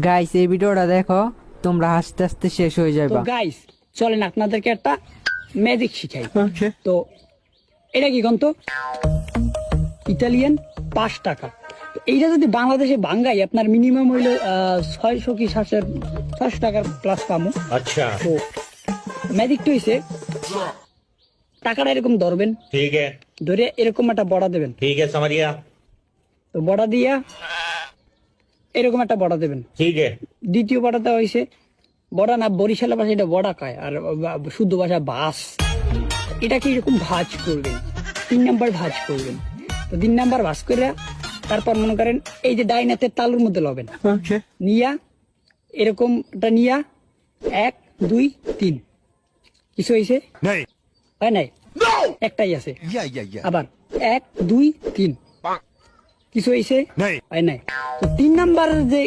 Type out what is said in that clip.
Guys এই ভিডিওটা দেখো, তোমরা হাসতে হাসতে শেষ হয়ে তো যাবে। গাইস চলেন আপনাদেরকে একটা ম্যাজিক শিখাই। তো এটা কি গন্ত ইতালিয়ান 5 টাকা। তো এইটা যদি বাংলাদেশে ভাঙ্গাই আপনার মিনিমাম হইল 600 কি 700 টাকার প্লাস পামো। अच्छा তো ম্যাজিকটা হইছে টাকাটা এরকম ধরবেন, ठीक है ধরে এরকম একটা বড়া দেবেন। ठीक है समझ गया তো বড়া দিয়া এরকম একটা বড়া দেবেন। ठीक है দ্বিতীয় বড়াটা হইছে বড়া না, বরিশালের ভাষা এটা বড়া কয়, আর শুদ্ধ ভাষা বাস। এটাকে এরকম ভাজ করবেন, 3 নাম্বার ভাজ করবেন। তো 3 নাম্বার ভাজ করে তারপর মনে করেন এই যে ডাইনাতে তালুর মধ্যে লবেন, নিয়া এরকমটা নিয়া 1 2 3 কিছু হয়েছে হয় নাই, একটাই আছে। আবার 1 2 3 কিছু হয়েছে হয় নাই। তো 3 নাম্বার যে